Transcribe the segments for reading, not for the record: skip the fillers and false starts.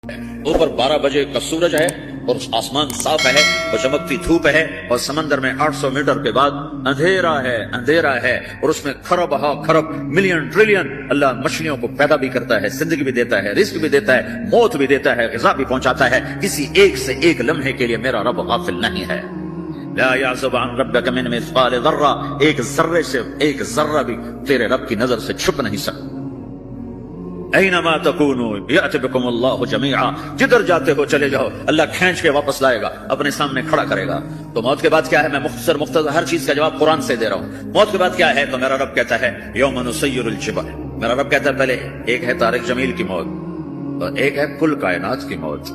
اوپر 12 بجے کا سورج ہے اور آسمان صاف ہے اور چمکتی دھوپ ہے اور سمندر میں 800 میٹر کے بعد اندھیرا ہے اور اس میں کھرب ملین ٹریلین اللہ مچھلیوں کو پیدا بھی کرتا ہے، زندگی بھی دیتا ہے، رزق بھی دیتا ہے، موت بھی دیتا ہے، غذا بھی پہنچاتا ہے۔ کسی ایک سے ایک لمحے کے لیے میرا رب غافل نہیں ہے۔ لا يعزب عن ربك من مثقال ذرہ، ایک ذرے سے ایک ذرہ بھی تیرے رب کی نظر سے چھپ نہیں سکتا۔ اینما تکونوا یأتی بکم اللہ جمیعا، جدھر جاتے ہو چلے جاؤ، اللہ کھینچ کے واپس لائے گا، اپنے سامنے کھڑا کرے گا۔ تو موت کے بعد کیا ہے؟ میں مختصر ہر چیز کا جواب قرآن سے دے رہا ہوں۔ موت کے بعد کیا ہے؟ تو میرا رب کہتا ہے یوم نسیر الجبال، میرا رب کہتا ہے پہلے ایک ہے طارق جمیل کی موت اور ایک ہے کل کائنات کی موت۔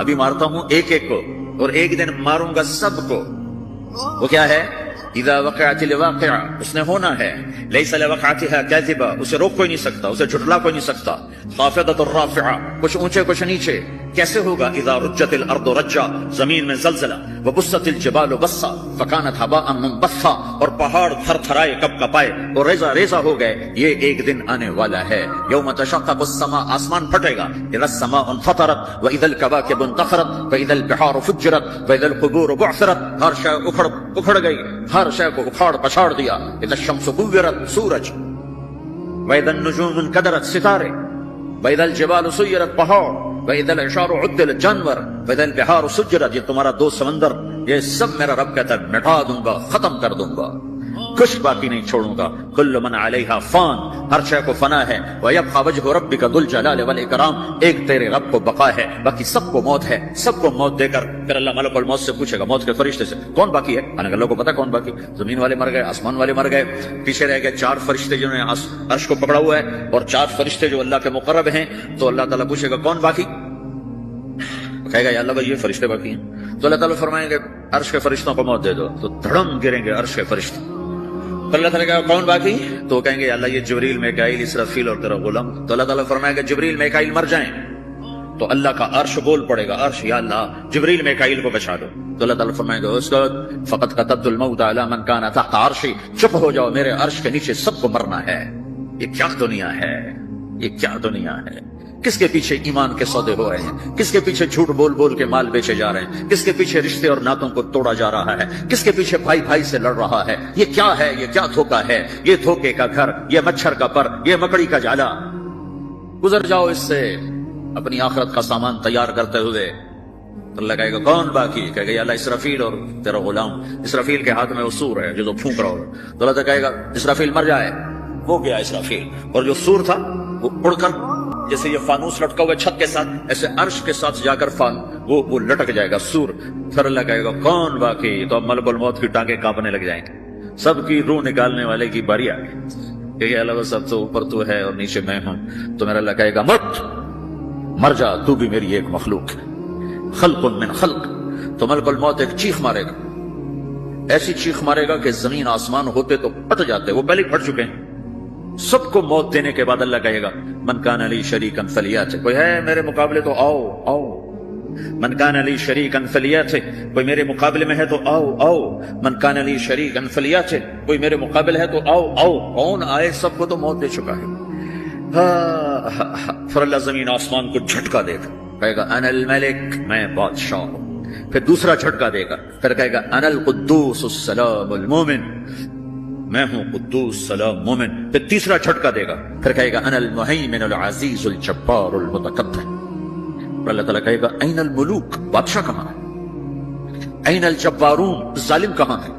ابھی مارتا ہوں ایک ایک کو اور ایک دن ماروں گا سب کو۔ وہ کیا ہے؟ اذا وقعت الواقعہ، اس نے ہونا ہے، لیس لوقعتها کاذبہ، اسے روک کوئی نہیں سکتا، اسے جھٹلا کوئی نہیں سکتا۔ خافضۃ الرافعہ، کچھ اونچے کچھ نیچے۔ کیسے ہوگا؟ اذا رجت الارض رجا، زمین میں زلزلہ، وبست الجبال بسا فکانت هباء منبثا، اور پہاڑ تھر تھرائے کب کپائے اور ریزہ ریزہ ہو گئے۔ یہ ایک دن آنے والا ہے۔ یوم تشقق السماء، آسمان پھٹے گا۔ اذا السماء انفطرت واذا الكواكب انتثرت واذا البحار فجرت واذا القبور بعثرت، ہر شے اکھڑ گئی، ہر شے کو اکھاڑ پچھاڑ دیا۔ اذا الشمس كورت، سورج، واذا النجوم انكدرت، ستارے، واذا الجبال سيرت، پہاڑ، واذا العشار عدلت، جانور، واذا البحار سجرت، یہ تمہارا دو سمندر، یہ سب میرا رب کہتا ہے مٹا دوں گا، ختم کر دوں گا، کچھ باقی نہیں چھوڑوں گا۔ کل من علیہا فان، ہر شے کو فنا ہے۔ ویبقى وجہ ربک ذو الجلال والاکرام، ایک تیرے رب کو بقا ہے، باقی سب کو موت ہے۔ سب کو موت دے کر پھر اللہ ملک الموت سے پوچھے گا، موت کے فرشتے سے، کون باقی ہے؟ اللہ کو پتا کون باقی؟ زمین والے مر گئے، آسمان والے مر گئے، پیچھے رہ گئے 4 فرشتے جنہوں نے عرش کو پکڑا ہوا ہے اور 4 فرشتے جو اللہ کے مقرب ہیں۔ تو اللہ تعالیٰ پوچھے گا کون باقی؟ کہے گا یا اللہ بھائی یہ فرشتے باقی ہیں۔ تو اللہ تعالیٰ فرمائیں گے عرش کے فرشتوں کو موت دے دو، تو دھڑم گریں گے عرش کے فرشتے۔ تو اللہ تعالیٰ کہا کون باقی؟ تو کہیں گے یا اللہ یہ جبریل میکائیل اسرافیل اور تیرا غلام۔ تو اللہ تعالیٰ فرمائے گا جبریل میکائیل مر جائیں، تو اللہ کا عرش بول پڑے گا، عرش یا اللہ جبریل میکائیل کو بچا دو۔ تو اللہ تعالیٰ فرمائے گا اسکت فقط كتبت الموت على من كان تحت عرشی، چپ ہو جاؤ، میرے عرش کے نیچے سب کو مرنا ہے۔ یہ کیا دنیا ہے، یہ کیا دنیا ہے؟ کس کے پیچھے ایمان کے سودے ہو رہے ہیں؟ کس کے پیچھے جھوٹ بول بول کے مال بیچے جا رہے ہیں؟ کس کے پیچھے رشتے اور ناتوں کو توڑا جا رہا ہے؟ کس کے پیچھے بھائی بھائی سے لڑ رہا ہے؟ یہ کیا ہے؟ یہ کیا دھوکہ ہے؟ یہ دھوکے کا گھر، یہ مچھر کا پر، یہ مکڑی کا جالا۔ گزر جاؤ اس سے اپنی آخرت کا سامان تیار کرتے ہوئے۔ اللہ کہے گا کون باقی؟ کہے گا یا اللہ اسرافیل اور تیرا غلام۔ اسرافیل کے ہاتھ میں وہ سور ہے جو پھونک رہا ہوگا۔ تو اللہ کہے گا اسرافیل مر جائے، ہو گیا اسرافیل، اور جو سور تھا وہ اڑ کر جیسے یہ فانوس لٹکا ہوا چھت کے ساتھ، ایسے عرش کے ساتھ جا کر وہ لٹک جائے گا سور۔ پھر اللہ کہے گا کون باقی؟ تو اب ملک الموت کی ٹانگیں کانپنے لگ جائیں گے، سب کی روح نکالنے والے کی باری آ گئی کہ اللہ سب تو اوپر تو ہے اور نیچے میں ہوں۔ تو میرا اللہ کہے گا مت، مر جا، تو بھی میری ایک مخلوق ہے، خلق من خلق۔ تو ملک الموت ایک چیخ مارے گا، ایسی چیخ مارے گا کہ زمین آسمان ہوتے تو پھٹ جاتے، وہ پہلے پھٹ چکے ہیں۔ سب کو موت دینے کے بعد اللہ کہے گا من کان لی شریکا فلیات، کوئی ہے میرے مقابلے تو آؤ آؤ۔ من کان لی شریکا فلیات، کوئی میرے مقابلے میں ہے تو آؤ آؤ۔ من کان لی شریکا فلیات، کوئی میرے مقابلے ہے تو آؤ آؤ۔ کون آئے؟ سب کو تو موت دے چکا ہے۔ پھر اللہ زمین آسمان کو جھٹکا دے گا، کہے گا انا الملک، میں بادشاہ ہوں۔ پھر دوسرا جھٹکا دے گا، پھر کہے گا انا القدوس السلام المومن، میں ہوں قدوس سلام مومن۔ پھر تیسرا جھٹکا دے گا، پھر کہے گا انا المہیمن العزیز الجبار المتکبر۔ اور اللہ تعالیٰ کہے گا این الملوک، بادشاہ کہاں ہے؟ این الجبارون، ظالم کہاں ہے؟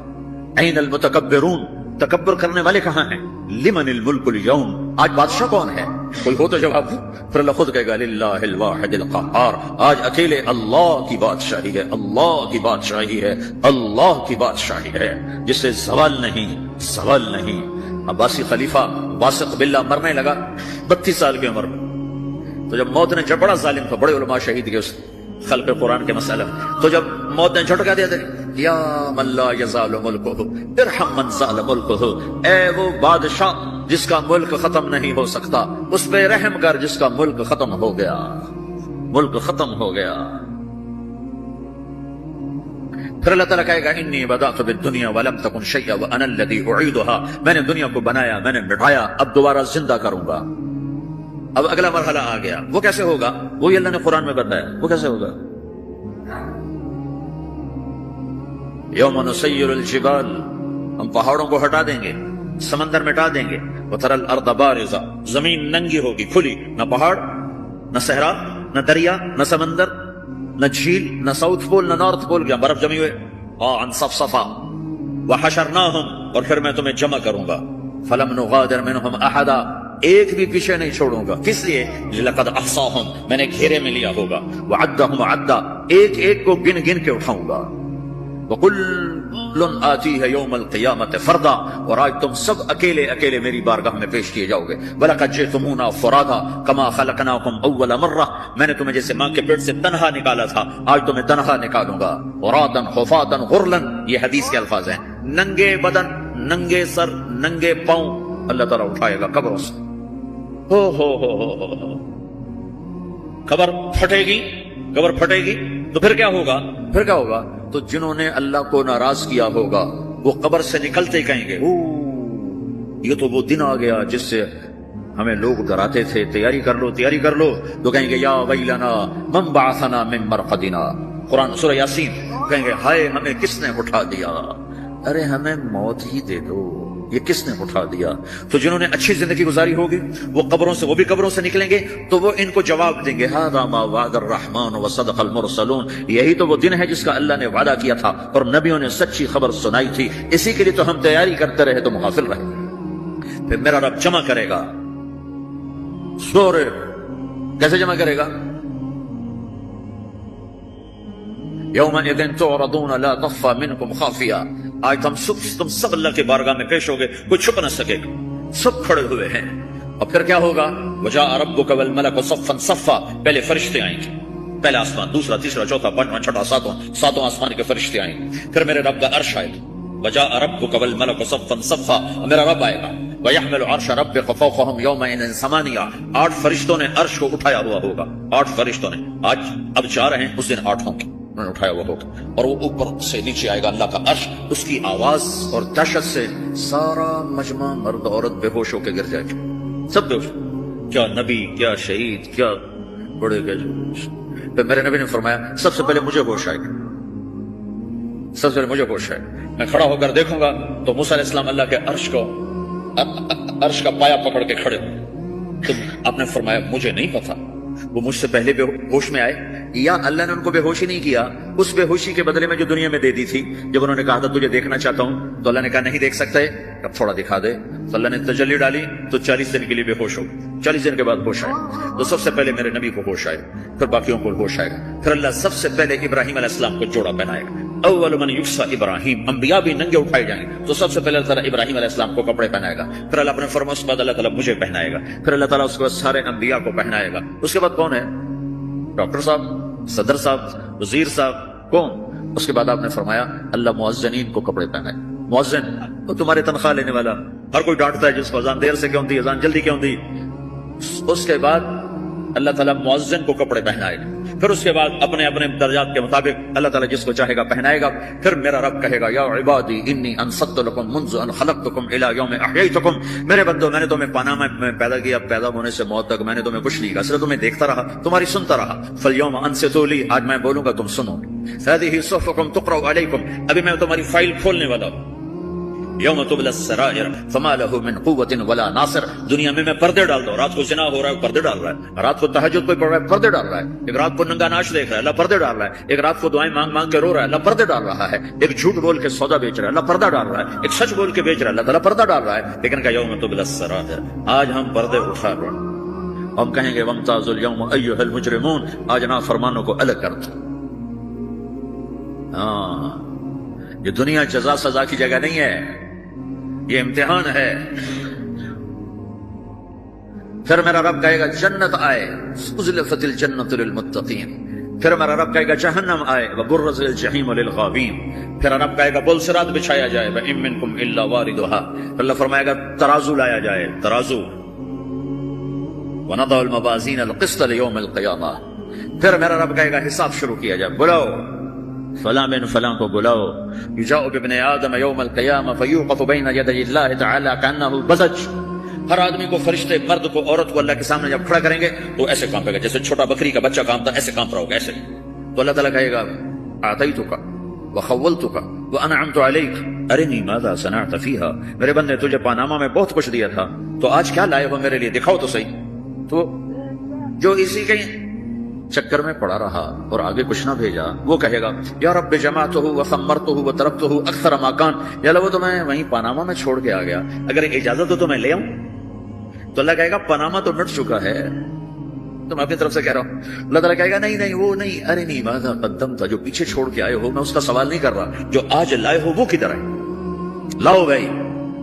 این المتکبرون، تکبر کرنے والے کہاں ہیں؟ لمن الملک اليوم، آج بادشاہ کون ہے؟ کوئی ہو تو جواب دو۔ پھر اللہ خود کہے گا للہ الواحد القہار، آج اکیلے اللہ کی بادشاہی ہے، اللہ کی بادشاہی ہے، اللہ کی بادشاہی ہے، جس سے زوال نہیں، زوال نہیں۔ عباسی خلیفہ واثق باللہ مرنے لگا 32 سال کی عمر میں۔ تو جب موت نے جب، بڑا ظالم تھا، بڑے علماء شہید گئے اس خلق قرآن کے مسئلہ، تو جب موت نے جھٹکا دیا تھا یا من لا یزال ملکہ ارحم من زال ملکہ، اے وہ بادشاہ جس کا ملک ختم نہیں ہو سکتا، اس پہ رحم کر جس کا ملک ختم ہو گیا، ملک ختم ہو گیا۔ پھر اللہ تعالیٰ کہے گا انی بدأت بالدنیا ولم تکن شیئا وانا الذی اعیدها، میں نے دنیا کو بنایا، میں نے مٹایا، اب دوبارہ زندہ کروں گا۔ اب اگلا مرحلہ آ گیا، وہ کیسے ہوگا؟ وہی اللہ نے قرآن میں بتایا، وہ کیسے ہوگا؟ یوم نسیر الجبال، ہم پہاڑوں کو ہٹا دیں گے، سمندر مٹا دیں گے، وتری الارض بارزہ، زمین ننگی ہوگی، کھلی، نہ پہاڑ، نہ صحرا، نہ دریا، نہ سمندر، نہ جھیل، نہ ساؤتھ پول، نہ نارتھ پول، کیا برف جمی ہوئے، عن صفصفا، وحشرناہم، اور پھر میں تمہیں جمع کروں گا، فلم نغادر منہم احدا، ایک بھی پیچھے نہیں چھوڑوں گا، کس لیے؟ لقد احصاہم، میں نے گھیرے میں لیا ہوگا، وعدہم عدا، ایک ایک کو گن گن کے اٹھاؤں گا، وَكُلٌّ آتِيهَ يَوْمَ الْقِيَامَةِ فَرْدًا، اور آج تم سب اکیلے اکیلے میری بارگاہ میں پیش کیے جاؤ گے، وَلَقَدْ جِئْتُمُونَا فُرَادًا كَمَا خَلَقْنَاكُمْ أَوَّلَ مَرَّةٍ، میں نے تمہیں جیسے ماں کے پیٹ سے تنہا نکالا تھا، آج تمہیں تنہا نکالوں گا، عُرَاةً حُفَاةً غُرْلًا، یہ حدیث کے الفاظ ہیں، ننگے بدن، ننگے سر، ننگے پاؤں اللہ تعالیٰ اٹھائے گا قبروں سے، ہو قبر پھٹے گی، قبر پھٹے گی تو پھر کیا ہوگا؟ پھر کیا ہوگا؟ تو جنہوں نے اللہ کو ناراض کیا ہوگا وہ قبر سے نکلتے کہیں گے، یہ تو وہ دن آ گیا جس سے ہمیں لوگ ڈراتے تھے، تیاری کر لو تیاری کر لو، تو کہیں گے یا ویلنا من بعثنا من مرقدنا، قرآن سورہ یاسین، کہیں گے ہائے ہمیں کس نے اٹھا دیا، ارے ہمیں موت ہی دے دو، یہ کس نے اٹھا دیا؟ تو جنہوں نے اچھی زندگی گزاری ہوگی وہ قبروں سے، وہ بھی قبروں سے نکلیں گے تو وہ ان کو جواب دیں گے، ھذا ما وعد الرحمن وصدق المرسلون، یہی تو وہ دن ہے جس کا اللہ نے وعدہ کیا تھا اور نبیوں نے سچی خبر سنائی تھی، اسی کے لیے تو ہم تیاری کرتے رہے تو مغافل رہے۔ پھر میرا رب جمع کرے گا، سورے کیسے جمع کرے گا؟ یومئذ تعرضون لا تخفى منکم خافیہ، آج تم سب اللہ کے بارگاہ میں پیش ہوگے، کوئی چھپ نہ سکے گا، سب کھڑے ہوئے ہیں، اور پھر کیا ہوگا؟ وجاء ربک والملک صفا صفا، پہلے فرشتے آئیں گے، پہلا آسمان، دوسرا، تیسرا، چوتھا، پانچواں، چھٹا، ساتواں آسمان کے فرشتے آئیں گے، پھر میرے رب کا عرش آئے گا، وجاء ربک والملک صفا صفا، میرا رب آئے گا، وَيَحْمِلُ عَرْشَ رَبِّكَ فَوْقَهُمْ يَوْمَئِذٍ ثَمَانِيَةٌ، 8 فرشتوں نے عرش کو اٹھایا ہوا ہوگا، 8 فرشتوں نے، آج اب 4 ہیں، اس دن 8 ہوں گے، انہوں نے اٹھایا ہوا ہوگا، اور وہ اوپر سے نیچے آئے گا اللہ کا عرش، اس کی آواز اور دہشت سے سارا مجمع مرد عورت بے ہوش ہو کے گر جائے گا، سب بے ہوش، کیا نبی، کیا شہید، کیا بڑے گئے جو۔ پھر میرے نبی نے فرمایا سب سے پہلے مجھے ہوش آئے گا، سب سے پہلے مجھے ہوش آئے گا، میں کھڑا ہو کر دیکھوں گا تو موسیٰ علیہ السلام اللہ کے عرش کا پایا پکڑ کے کھڑے ہوں، تو آپ نے فرمایا مجھے نہیں پتا وہ مجھ سے پہلے بے ہوش میں آئے یا اللہ نے ان کو بے ہوشی نہیں کیا، اس بے ہوشی کے بدلے میں جو دنیا میں دے دی تھی، جب انہوں نے کہا تھا تجھے دیکھنا چاہتا ہوں تو اللہ نے کہا نہیں دیکھ سکتے، اب تھوڑا دکھا دے، تو اللہ نے تجلی ڈالی تو 40 دن کے لیے بے ہوش ہو، 40 دن کے بعد ہوش آئے، تو سب سے پہلے میرے نبی کو ہوش آئے، پھر باقیوں کو ہوش آئے گا، پھر اللہ سب سے پہلے ابراہیم علیہ السلام کو جوڑا پہنائے گا، اول من یکسا ابراہیم، انبیاء بھی ننگے اٹھائے جائیں گے، تو سب سے پہلے اللہ تعالیٰ ابراہیم علیہ السلام کو کپڑے پہنائے گا، پھر اللہ اپنے فرمان، اس کے بعد اللہ تعالیٰ مجھے پہنائے گا، پھر اللہ تعالیٰ اس کے بعد سارے انبیاء کو پہنائے گا، اس کے بعد کون ہے؟ ڈاکٹر صاحب، صدر صاحب، وزیر صاحب، کون؟ اس کے بعد آپ نے فرمایا اللہ مؤذنین کو کپڑے پہنائے، مؤذن تو تمہارے تنخواہ لینے والا، ہر کوئی ڈانٹتا ہے جس کو اذان دیر سے کیوں دی، اذان جلدی کیوں دی، اس کے بعد اللہ تعالیٰ مؤذن کو کپڑے پہنائے گا، پھر اس کے بعد اپنے اپنے درجات کے مطابق اللہ تعالیٰ جس کو چاہے گا پہنائے گا، پھر میرا رب کہے گا یا عبادی انی انصت لکم منذ ان خلقتکم الی یوم احییتکم، میرے بندو میں نے تمہیں پاناما میں پیدا کیا، پیدا ہونے سے موت تک میں نے تمہیں کچھ نہیں کہا، صرف تمہیں دیکھتا رہا، تمہاری سنتا رہا، فالیوم انصتوا لی، آج میں بولوں گا تم سنو، ہذہ صحفکم تقرأ علیکم، ابھی میں تمہاری فائل کھولنے والا ہوں، یوم تبلی السرائر فما له من قوت ولا ناصر، دنیا میں پردے ڈال دو، رات کو زنا ہو رہا ہے پردے ڈال رہا ہے، رات کو تہجد کوئی پڑھ رہا ہے پردے ڈال رہا ہے، ایک رات کو ننگا ناچ دیکھ رہا ہے اللہ پردے ڈال رہا ہے، ایک رات کو دعائیں مانگ مانگ کے رو رہا ہے اللہ پردے ڈال رہا ہے، ایک جھوٹ بول کے سودا بیچ رہا ہے اللہ پردہ ڈال رہا ہے، ایک سچ بول کے بیچ رہا ہے اللہ تعالیٰ پردہ ڈال رہا ہے، لیکن کہ یوم تبلی السرائر، آج ہم پردے اٹھا رہے ہیں، ہم کہیں گے وامتازوا اليوم ایھا المجرمون، آج نافرمانوں کو الگ کر دو۔ ہاں یہ دنیا جزا سزا کی جگہ نہیں ہے، یہ امتحان ہے۔ پھر میرا رب کہے گا جنت آئے، ازلفت الجنت للمتقین، پھر میرا رب کہے گا جہنم آئے، وبرزت الجحیم للغاوین، پھر رب کہے گا بل صراط بچھایا جائے، وَإِن مِّنكُمْ إِلَّا وَارِدُهَا، پھر اللہ فرمائے گا ترازو لایا جائے، ترازو، وَنَضَعُ الْمَوَازِينَ الْقِسْطَ لِيَوْمِ الْقِيَامَةِ، پھر میرا رب کہے گا حساب شروع کیا جائے، بلاؤ فلاں بن فلاں کو بلاؤ، یجاء بابن آدم یوم القیامہ فیوقف بین یدی اللہ تعالی کانہ البزج، ہر آدمی کو، فرشتے، مرد کو، عورت کو اللہ کے سامنے جب کھڑا کریں گے تو ایسے کانپے گا، جیسے چھوٹا بکری کا بچہ کانپتا، ایسے کانپ رہا ہوگا ایسے. تو اللہ تعالیٰ کہے گا اعطیتک وخولتک وانعمت علیک ارنی ماذا صنعت فیہا، میرے بندے تجھے پاناما میں بہت کچھ دیا تھا، تو آج کیا لائے ہو میرے لیے، دکھاؤ تو صحیح. تو جو اسی کے چکر میں پڑا رہا اور آگے کچھ نہ بھیجا، وہ کہے گا یا رب جمعتہ وثمرتہ وترکتہ اکثر ما کان، یا اللہ وہ تو میں وہیں پاناما میں چھوڑ کے آ گیا، اگر اجازت ہو تو میں لے آؤں. تو اللہ کہے گا پاناما تو مٹ چکا ہے، تو میں اپنی طرف سے کہہ رہا ہوں. اللہ تعالیٰ کہے گا نہیں وہ نہیں، ارنی ماذا قدمت، جو پیچھے چھوڑ کے آئے ہو میں اس کا سوال نہیں کر رہا، جو آج لائے ہو وہ کدھر ہے، لاؤ بھائی،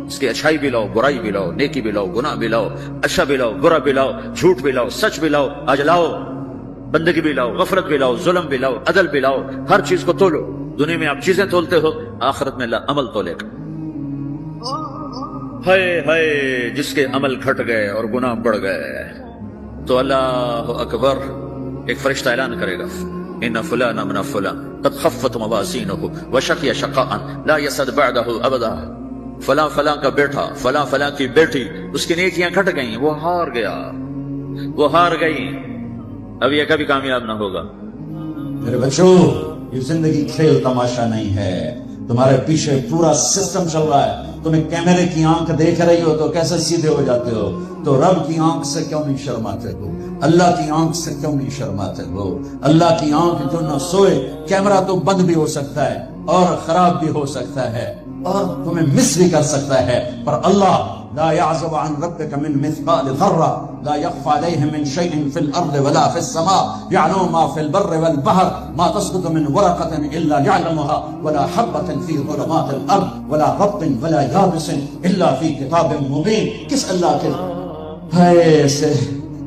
اس کی اچھائی بھی لاؤ، برائی بھی لاؤ، نیکی بھی لاؤ، گناہ بھی لاؤ، اچھا بھی لاؤ، برا بھی لاؤ، جھوٹ بھی لاؤ، سچ بھی لاؤ، آج لاؤ، بندگی بھی لاؤ، غفلت بھی لاؤ، ظلم بھی لاؤ، عدل بھی لاؤ، ہر چیز کو تولو. دنیا میں آپ چیزیں تولتے ہو، آخرت میں اللہ عمل تولے گا. ہائے ہائے جس کے عمل گھٹ گئے اور گناہ بڑھ گئے، تو اللہ اکبر، ایک فرشتہ اعلان کرے گا ان فلان من فلان قد خفت موازینہ وشقی شقاء لا یسد بعدہ ابدا، فلاں فلاں کا بیٹا، فلاں فلاں کی بیٹی، اس کی نیکیاں گھٹ گئیں، وہ ہار گیا، وہ ہار گئی، اب یہ کبھی کامیاب نہ ہوگا. میرے بچوں، یہ زندگی کھیل تماشا نہیں ہے، تمہارے پیچھے پورا سسٹم چل رہا ہے. تمہیں کیمرے کی آنکھ دیکھ رہی ہو تو کیسے سیدھے ہو جاتے ہو، تو رب کی آنکھ سے کیوں نہیں شرماتے ہو، اللہ کی آنکھ سے کیوں نہیں شرماتے ہو. اللہ کی آنکھ جو نہ سوئے، کیمرہ تو بند بھی ہو سکتا ہے اور خراب بھی ہو سکتا ہے اور تمہیں مس بھی کر سکتا ہے، پر اللہ لا يعزب عن ربك من مثقال ذرة لا يخفى عليه من شيء في الأرض ولا في السماء يعلم ما في البر والبحر ما تسقط من ورقة إلا يعلمها ولا حبة في ظلمات الأرض ولا رطب ولا يابس إلا في كتاب مبين. کس اللہ کے ہے سے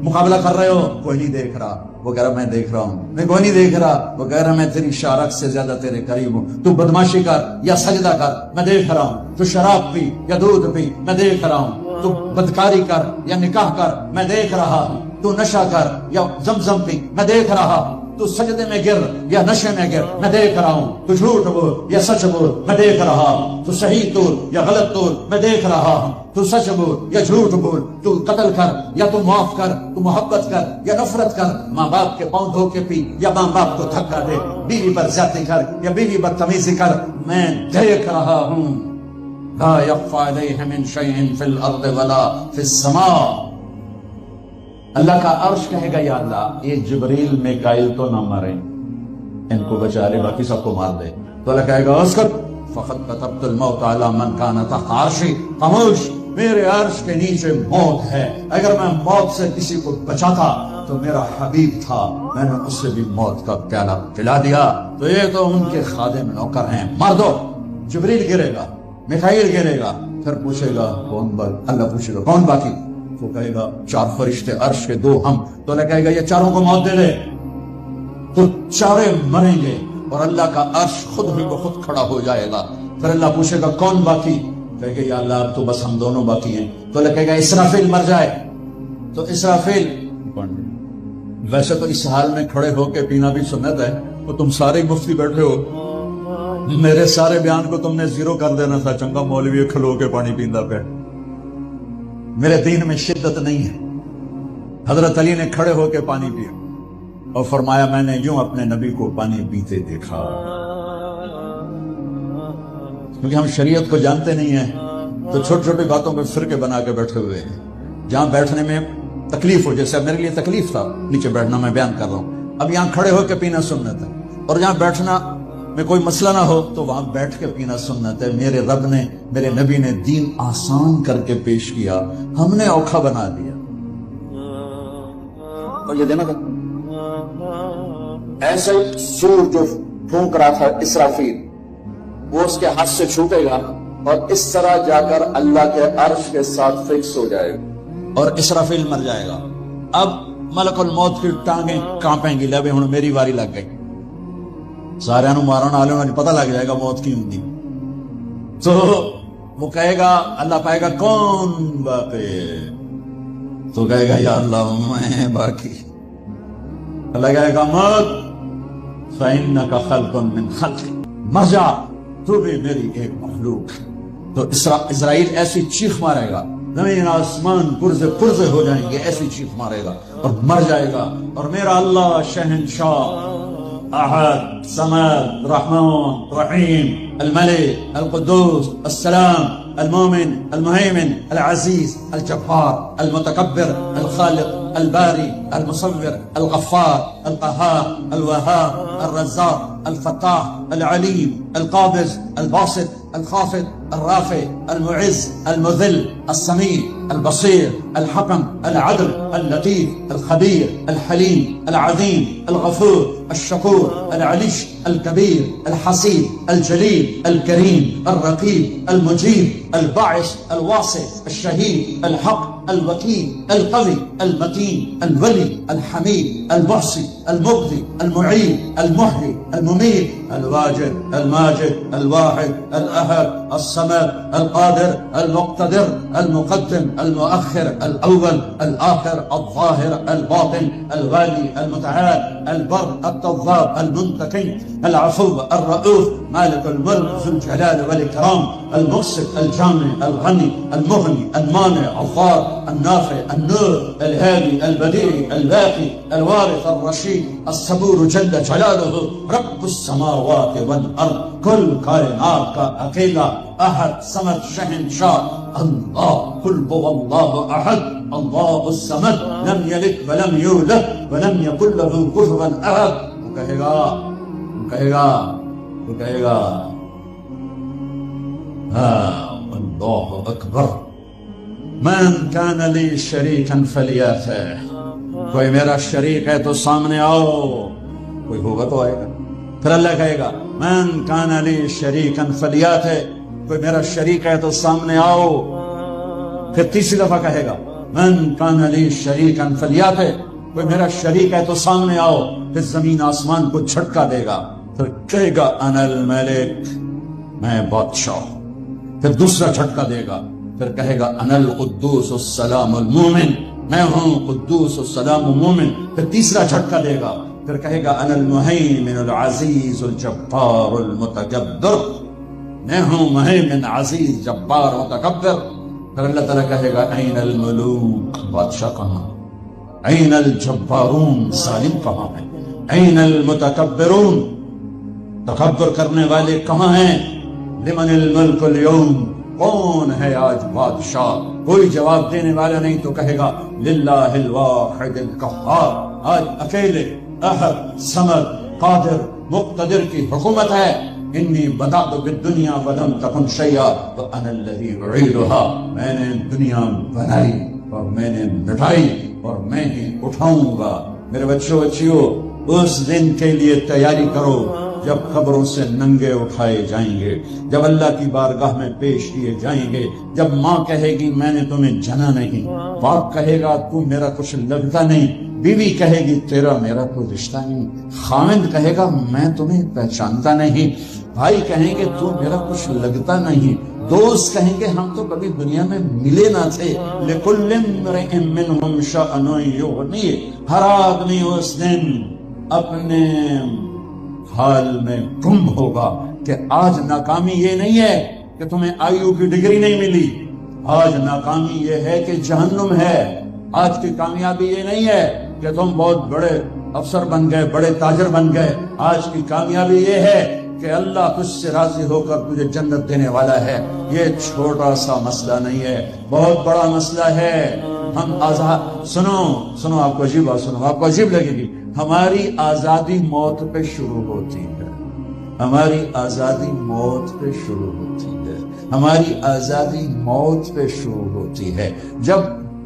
مقابلہ کر رہے ہو؟ کوئی نہیں دیکھ رہا، وہ کہہ رہا میں دیکھ رہا ہوں. میں کوئی نہیں دیکھ رہا، وہ کہہ رہا میں تیری شارک سے زیادہ تیرے قریب ہوں. تو بدماشی کر یا سجدہ کر، میں دیکھ رہا ہوں. تو شراب پی یا دودھ پی، میں دیکھ رہا ہوں. تو بدکاری کر یا نکاح کر، میں دیکھ رہا ہوں. تو نشہ کر یا زمزم پی، میں دیکھ رہا ہوں. تو سجدے میں گر یا نشے میں گر، میں دیکھ رہا ہوں. تو جھوٹ بول یا سچ بول، میں دیکھ رہا ہوں. تو صحیح تول یا غلط تول، میں دیکھ رہا ہوں. تو سچ بول یا جھوٹ بول، تو قتل کر یا تو معاف کر، تو محبت کر یا نفرت کر. ماں باپ کے پاؤں دھو کے پی یا ماں باپ کو دھکا دے، بیوی پر زیادتی کر یا بیوی بدتمیزی کر، میں دیکھ رہا ہوں. لا يخفى عليه من شيء في الارض ولا في السماء. اللہ کا عرش کہے گا یا اللہ یہ جبریل میکائیل تو نہ مریں، ان کو بچا لے، باقی سب کو مار دے. تو اللہ کہے گا اسکت فقد كتبت الموت على من كان تحت عرشي. خاموش، میرے عرش کے نیچے موت ہے. اگر میں موت سے کسی کو بچاتا تو میرا حبیب تھا، میں نے اس سے بھی موت کا پیالہ پلا دیا. تو یہ تو ان کے خادم نوکر ہیں، مار دو. جبریل گرے گا، میکائیل گرے گا، پھر پوچھے گا کون باقی؟ اللہ پوچھے گا کون باقی؟ وہ کہے گا 4 فرشتے عرش کے 2 ہم. تو اللہ کہے گا یہ چاروں کو موت دے دے. تو چارے مریں گے اور اللہ کا عرش خود ہی بخود کھڑا ہو جائے گا. پھر اللہ پوچھے گا کون باقی؟ کہے گا یا اللہ اب تو بس ہم دونوں باقی ہیں. تو اللہ کہے گا اسرافیل مر جائے. تو اسرافیل، ویسے تو اس حال میں کھڑے ہو کے پینا بھی سنت ہے، وہ تم سارے مفتی بیٹھے ہو، میرے سارے بیان کو تم نے زیرو کر دینا تھا. چنگا مولوی کھلو کے پانی پیندا پہ. میرے دین میں شدت نہیں ہے. حضرت علی نے کھڑے ہو کے پانی پیا اور فرمایا میں نے یوں اپنے نبی کو پانی پیتے دیکھا. کیونکہ ہم شریعت کو جانتے نہیں ہیں تو چھوٹی چھوٹی باتوں پہ فرقے بنا کے بیٹھے ہوئے ہیں. جہاں بیٹھنے میں تکلیف ہو، جیسے میرے لیے تکلیف تھا نیچے بیٹھنا، میں بیان کر رہا ہوں. اب یہاں کھڑے ہو کے پینا سنت ہے، اور جہاں بیٹھنا میں کوئی مسئلہ نہ ہو تو وہاں بیٹھ کے پینا سنت ہے. میرے رب نے، میرے نبی نے دین آسان کر کے پیش کیا، ہم نے اوکھا بنا دیا. اور یہ دینا تھا ایسے سور جو پھونک رہا تھا اسرافیل، وہ اس کے ہاتھ سے چھوٹے گا اور اس طرح جا کر اللہ کے عرش کے ساتھ فکس ہو جائے گا اور اسرافیل مر جائے گا. اب ملک الموت کی ٹانگیں کانپیں گی، لبے ہوں میری واری لگ گئی، سارے مارن والے پتہ لگ جائے گا موت کی ہوتی. تو وہ کہے گا، اللہ پائے گا کون باقی؟ تو کہے گا یا اللہ میں باقی. اللہ کہے گا موت فإنك خلق من خلقی، مر جا، تو بھی میری ایک مخلوق. تو اسرائیل ایسی چیخ مارے گا زمین آسمان پرزے پرزے ہو جائیں گے، ایسی چیخ مارے گا اور مر جائے گا۔ اور میرا اللہ شہنشاہ، احد، صمد، رحمان، رحیم، الملك القدوس السلام المؤمن المهيمن العزيز الجبار المتكبر الخالق الباري المصور الغفار القهار الوهاب الرزاق الفتاح العليم القابض الباسط الخافض الرافع المعز المذل السميع البصير الحكم العدل اللطيف الخبير الحليم العظيم الغفور الشكور العليش الكبير الحسيب الجليل الكريم الرقيب المجيب الباعث الواسع الشهيد الحق الوكيل القوي المتين الولي الحميد المحصي المبدي المعين المحيي المميت الواجد الماجد الواحد الأحد الصمد القادر المقتدر المقدم المؤخر الأول الآخر الظاهر الباطن الغالي المتعال البر التواب المنتقم العفو الرؤوف مالك الملك ذو الجلال والإكرام المقسط الجامع الغني المغني المانع الضار النافع النور الهادي البديع الباقي الوارث الرشيد الصبور جل جلاله رب السماوات والأرض كل کائنات کا اکیلا احد صمد شہنشاہ اللہ، قل هو اللہ احد اللہ الصمد لم یلد ولم یولد ولم یکن له کفوا احد۔ وہ کہے گا اللہ اکبر، من کان لی شریکا فلیاتہ، کوئی میرا شریک ہے تو سامنے آؤ، کوئی ہوگا تو آئے گا۔ پھر اللہ کہے گا من کان لی شریکا فلیاتہ، کوئی میرا شریک ہے تو سامنے آؤ۔ پھر تیسری دفعہ کہے گا من کان لی شریکا فلیاتہ، کوئی میرا شریک ہے تو سامنے آؤ۔ پھر زمین آسمان کو جھٹکا دے گا، پھر کہے گا انا الملک، میں بادشاہ۔ پھر دوسرا جھٹکا دے گا، پھر کہے گا انا القدوس السلام المومن، میں ہوں قدوس السلام مومن۔ پھر تیسرا جھٹکا دے گا، پھر کہے گا انا المہیمن العزیز الجبار المتکبر، میں ہوں مہیمن عزیز جبار متکبر۔ پھر اللہ تعالیٰ کہے گا این الملوک، بادشاہ کہاں، این الجبارون، ظالم کہاں ہے، این المتکبرون، تکبر کرنے والے کہاں ہیں، لمن الملک اليوم، کون ہے آج بادشاہ؟ کوئی جواب دینے والا نہیں تو کہے گا للہ الواحد القہار، آج اکیلے احد صمد قادر مقتدر کی حکومت ہے۔ انی بدأت بالدنیا ولم تکن شیئا وانا الذی اعیدها، میں نے دنیا بنائی اور میں نے مٹائی اور میں ہی اٹھاؤں گا۔ میرے بچوں بچیوں، اس دن کے لیے تیاری کرو جب قبروں سے ننگے اٹھائے جائیں گے، جب اللہ کی بارگاہ میں پیش کیے جائیں گے، جب ماں کہے گی میں نے تمہیں جنا نہیں، باپ کہے گا تو میرا کچھ لگتا نہیں، بیوی کہے گی تیرا میرا کوئی رشتہ نہیں، خاوند کہے گا میں تمہیں پہچانتا نہیں، بھائی کہیں گے تو میرا کچھ لگتا نہیں، دوست کہیں گے ہم تو کبھی دنیا میں ملے نہ تھے۔ لِكُلِّ امْرِئٍ مِّنْهُمْ شَأْنٌ يُغْنِيهِ، ہر آدمی اس دن اپنے حال میں گم ہوگا کہ آج ناکامی یہ نہیں ہے کہ تمہیں آئیو کی ڈگری نہیں ملی، آج ناکامی یہ ہے کہ جہنم ہے، آج کی کامیابی یہ نہیں ہے کہ تم بہت بڑے افسر بن گئے، بڑے تاجر بن گئے، آج کی کامیابی یہ ہے کہ اللہ تجھ سے راضی ہو کر تجھے جنت دینے والا ہے۔ یہ چھوٹا سا مسئلہ نہیں ہے، بہت بڑا مسئلہ ہے۔ ہم آزاد، سنو آپ کو عجیب بات سنو، آپ کو عجیب لگے گی، ہماری آزادی موت پہ شروع ہوتی ہے، ہماری آزادی موت پہ شروع ہوتی ہے، ہماری آزادی موت پہ شروع ہوتی ہے۔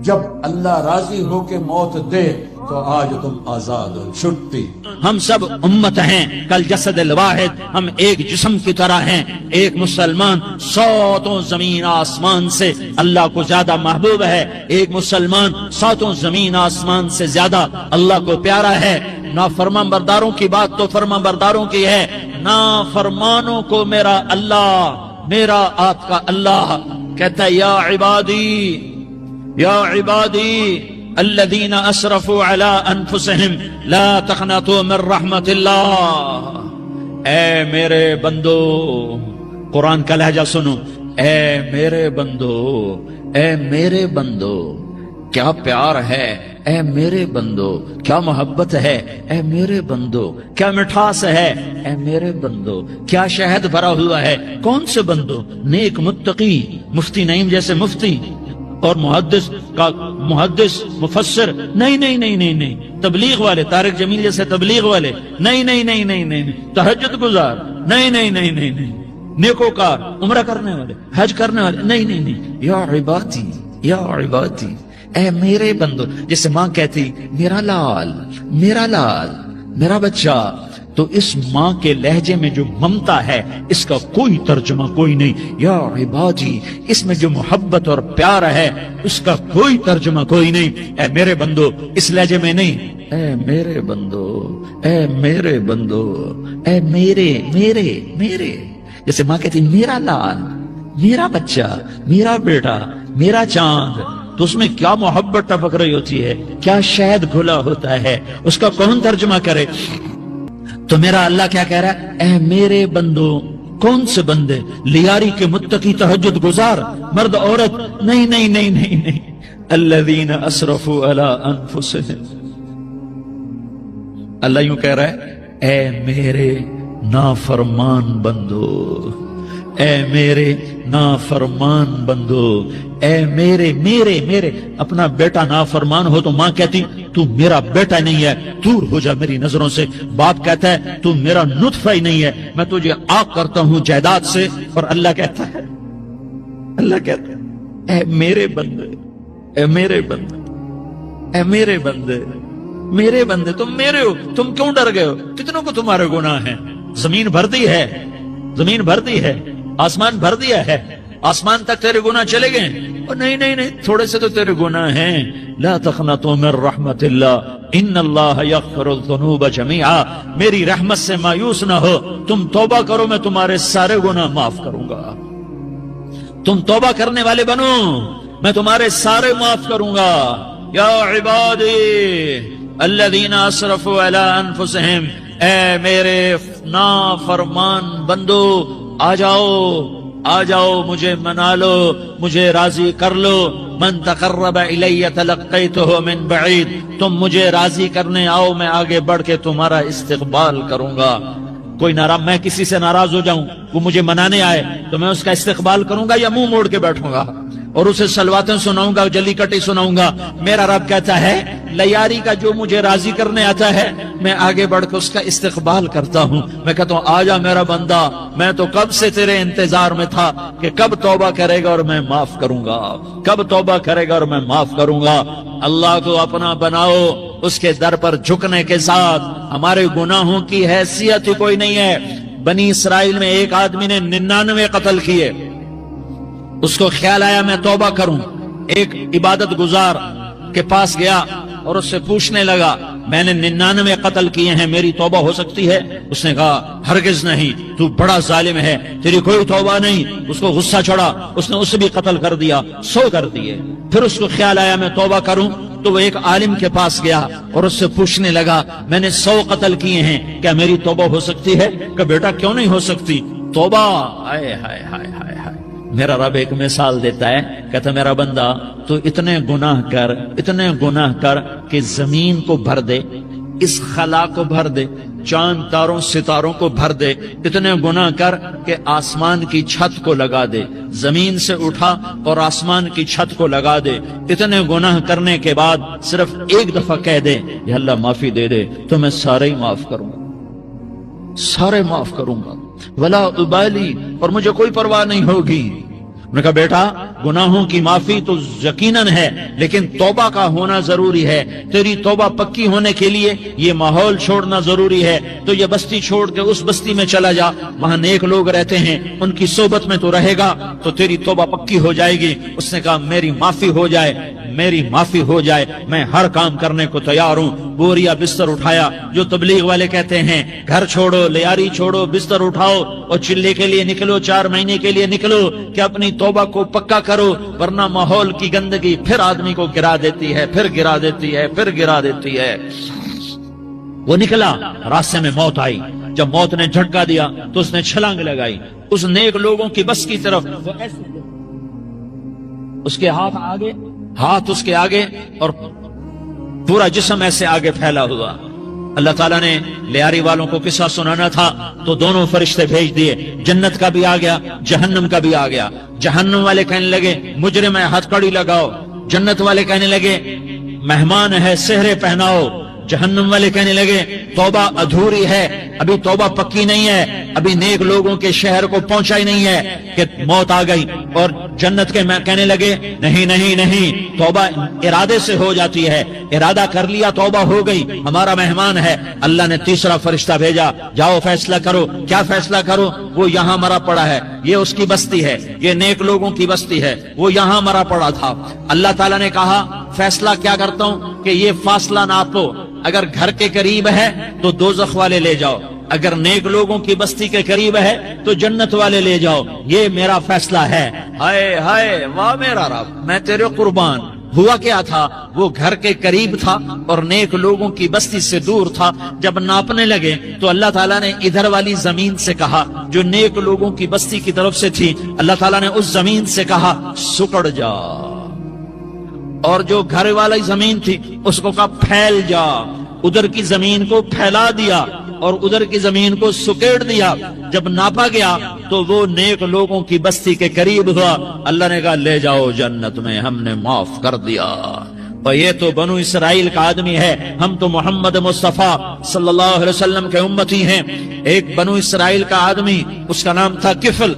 جب اللہ راضی ہو کے موت دے تو آج تم آزاد ہو، چھٹی۔ ہم سب امت ہیں کل جسد الواحد، ہم ایک جسم کی طرح ہیں۔ ایک مسلمان ساتوں زمین آسمان سے اللہ کو زیادہ محبوب ہے، ایک مسلمان ساتوں زمین آسمان سے زیادہ اللہ کو پیارا ہے۔ نافرمان برداروں کی بات تو فرمان برداروں کی ہے، نافرمانوں کو میرا اللہ، میرا آپ کا اللہ کہتا ہے یا عبادی الذین اسرفوا علی انفسہم لا تقنطوا من رحمت اللہ، اے میرے بندو، قرآن کا لہجہ سنو، اے میرے بندو اے میرے بندو کیا پیار ہے، اے میرے بندو کیا محبت ہے، اے میرے بندو کیا مٹھاس ہے، اے میرے بندو کیا شہد بھرا ہوا ہے۔ کون سے بندو؟ نیک متقی، مفتی نعیم جیسے مفتی اور محدث مفسر، نہیں نہیں نہیں نہیں نہیں، تبلیغ والے، طارق جمیل جیسے تبلیغ والے، نہیں نہیں نہیں نہیں نہیں، تہجد گزار، نہیں نہیں نہیں نہیں نہیں، نیکوکار، عمرہ کرنے والے، حج کرنے والے، نہیں نہیں نہیں، یا عبادی یا عبادی، اے میرے بندو۔ جیسے ماں کہتی میرا لال میرا لال میرا بچہ، تو اس ماں کے لہجے میں جو ممتا ہے اس کا کوئی ترجمہ کوئی نہیں۔ یا عبادی، اس میں جو محبت اور پیار ہے اس کا کوئی ترجمہ کوئی نہیں۔ اے میرے بندو اس لہجے میں نہیں، اے میرے بندو اے میرے بندو اے میرے میرے میرے۔ جیسے ماں کہتی میرا لال میرا بچہ میرا بیٹا میرا چاند، تو اس میں کیا محبت ٹپک رہی ہوتی ہے، کیا شہد گھلا ہوتا ہے، اس کا کون ترجمہ کرے؟ تو میرا اللہ کیا کہہ رہا ہے؟ اے میرے بندو، کون سے بندے؟ لیاری کے متقی تہجد گزار، مرد عورت، نہیں نہیں نہیں نہیں نہیں، الذین اسرفوا علی انفسہم۔ اللہ یوں کہہ رہا ہے اے میرے نافرمان بندو، اے میرے نافرمان بندو، اے میرے میرے میرے۔ اپنا بیٹا نافرمان ہو تو ماں کہتی تو میرا بیٹا نہیں ہے، دور ہو جا میری نظروں سے۔ باپ کہتا ہے تو میرا نطفہ ہی نہیں ہے، میں تجھے عاق کرتا ہوں جائیداد سے۔ اور اللہ کہتا ہے اے میرے بندے اے میرے بندے اے میرے بندے میرے بندے، تم میرے ہو، تم کیوں ڈر گئے ہو؟ کتنوں کو تمہارے گناہ ہیں؟ زمین بھر دی ہے، زمین بھر دی ہے، آسمان بھر دیا ہے، آسمان تک تیرے گناہ چلے گئے۔ اور نہیں نہیں نہیں، تھوڑے سے تو تیرے گناہ ہیں۔ لا تقنطوا من رحمت اللہ ان اللہ یغفر الذنوب جميعا، میری رحمت سے مایوس نہ ہو، تم توبہ کرو میں تمہارے سارے گناہ معاف کروں گا۔ تم توبہ کرنے والے بنو، میں تمہارے سارے معاف کروں گا۔ یا عبادی الذین اسرفوا علی انفسہم، اے میرے نافرمان بندو، آ جاؤ مجھے منا لو، مجھے راضی کر لو۔ من تقرب الی تلقیتہ من بعید، تم مجھے راضی کرنے آؤ، میں آگے بڑھ کے تمہارا استقبال کروں گا۔ کوئی ناراض، میں کسی سے ناراض ہو جاؤں، وہ مجھے منانے آئے تو میں اس کا استقبال کروں گا یا منہ موڑ کے بیٹھوں گا اور اسے سلواتیں سناؤں گا، جلی کٹی سناؤں گا؟ میرا رب کہتا ہے لیاری کا جو مجھے راضی کرنے آتا ہے میں آگے بڑھ کے اس کا استقبال کرتا ہوں۔ میں کہتا ہوں آجا میرا بندہ، میں تو کب سے تیرے انتظار میں تھا کہ کب توبہ کرے گا اور میں معاف کروں گا، کب توبہ کرے گا اور میں معاف کروں گا۔ اللہ کو اپنا بناؤ، اس کے در پر جھکنے کے ساتھ۔ ہمارے گناہوں کی حیثیت ہی کوئی نہیں ہے۔ بنی اسرائیل میں ایک آدمی نے 99 قتل کیے، اس کو خیال آیا میں توبہ کروں، ایک عبادت گزار کے پاس گیا اور اس سے پوچھنے لگا میں نے 99 قتل کیے ہیں، میری توبہ ہو سکتی ہے؟ اس نے کہا ہرگز نہیں، تو بڑا ظالم ہے، تیری کوئی توبہ نہیں۔ اس کو غصہ چڑھا، اس نے اسے بھی قتل کر دیا، 100 کر دیے۔ پھر اس کو خیال آیا میں توبہ کروں، تو وہ ایک عالم کے پاس گیا اور اس سے پوچھنے لگا میں نے 100 قتل کیے ہیں، کیا میری توبہ ہو سکتی ہے؟ کہ بیٹا کیوں نہیں ہو سکتی توبہ؟ ہائے ہائے ہائے ہائے ہائے۔ میرا رب ایک مثال دیتا ہے، کہتا میرا بندہ تو اتنے گناہ کر کہ زمین کو بھر دے، اس خلا کو بھر دے، چاند تاروں ستاروں کو بھر دے، اتنے گناہ کر کہ آسمان کی چھت کو لگا دے، زمین سے اٹھا اور آسمان کی چھت کو لگا دے۔ اتنے گناہ کرنے کے بعد صرف ایک دفعہ کہہ دے یا اللہ معافی دے دے تو میں سارے ہی معاف کروں گا، سارے معاف کروں گا، ولا ابالی، اور مجھے کوئی پرواہ نہیں ہوگی۔ میں نے کہا بیٹا گناہوں کی معافی تو یقیناً ہے لیکن توبہ کا ہونا ضروری ہے۔ تیری توبہ پکی ہونے کے لیے یہ ماحول چھوڑنا ضروری ہے۔ تو یہ بستی چھوڑ کے اس بستی میں چلا جا، وہاں نیک لوگ رہتے ہیں، ان کی صحبت میں تو رہے گا تو تیری توبہ پکی ہو جائے گی۔ اس نے کہا میری معافی ہو جائے، میری معافی ہو جائے، میں ہر کام کرنے کو تیار ہوں۔ بوریا بستر اٹھایا، جو تبلیغ والے کہتے ہیں گھر چھوڑو، لیاری چھوڑو، بستر اٹھاؤ اور چلے کے لیے نکلو، 4 مہینے کے لیے نکلو کہ اپنی توبہ کو پکا کرو، ورنہ ماحول کی گندگی پھر آدمی کو گرا دیتی ہے، پھر گرا دیتی ہے، پھر گرا دیتی ہے۔ وہ نکلا، راستے میں موت آئی۔ جب موت نے جھٹکا دیا تو اس نے چھلانگ لگائی اس نیک لوگوں کی بس کی طرف، اس کے ہاتھ اس کے آگے اور پورا جسم ایسے آگے پھیلا ہوا. اللہ تعالیٰ نے لیاری والوں کو قصہ سنانا تھا تو دونوں فرشتے بھیج دیے. جنت کا بھی آ گیا, جہنم کا بھی آ گیا. جہنم والے کہنے لگے مجرم ہے ہتھ کڑی لگاؤ. جنت والے کہنے لگے مہمان ہے سہرے پہناؤ. جہنم والے کہنے لگے توبہ ادھوری ہے, ابھی توبہ پکی نہیں ہے, ابھی نیک لوگوں کے شہر کو پہنچا ہی نہیں ہے کہ موت آ گئی. اور جنت کے کہنے لگے نہیں نہیں نہیں, توبہ ارادے سے ہو جاتی ہے, ارادہ کر لیا توبہ ہو گئی, ہمارا مہمان ہے. اللہ نے تیسرا فرشتہ بھیجا, جاؤ فیصلہ کرو. کیا فیصلہ کرو؟ وہ یہاں مرا پڑا ہے, یہ اس کی بستی ہے, یہ نیک لوگوں کی بستی ہے, وہ یہاں مرا پڑا تھا. اللہ تعالیٰ نے کہا فیصلہ کیا کرتا ہوں کہ یہ فاصلہ ناپو, اگر گھر کے قریب ہے تو دوزخ والے لے جاؤ, اگر نیک لوگوں کی بستی کے قریب ہے تو جنت والے لے جاؤ. یہ میرا فیصلہ ہے. ہائے ہائے واہ میرا رب, میں تیرے قربان. ہوا کیا تھا؟ وہ گھر کے قریب تھا اور نیک لوگوں کی بستی سے دور تھا. جب ناپنے لگے تو اللہ تعالیٰ نے ادھر والی زمین سے کہا جو نیک لوگوں کی بستی کی طرف سے تھی, اللہ تعالیٰ نے اس زمین سے کہا سکڑ جا, اور جو گھر والی زمین تھی اس کو کہا پھیل جا. ادھر کی زمین کو پھیلا دیا اور ادھر کی زمین کو سکیڑ دیا. جب ناپا گیا تو وہ نیک لوگوں کی بستی کے قریب ہوا. اللہ نے کہا لے جاؤ جنت میں, ہم نے معاف کر دیا. اور یہ تو بنو اسرائیل کا آدمی ہے, ہم تو محمد مصطفیٰ صلی اللہ علیہ وسلم کے امتی ہیں. ایک بنو اسرائیل کا آدمی, اس کا نام تھا کفل,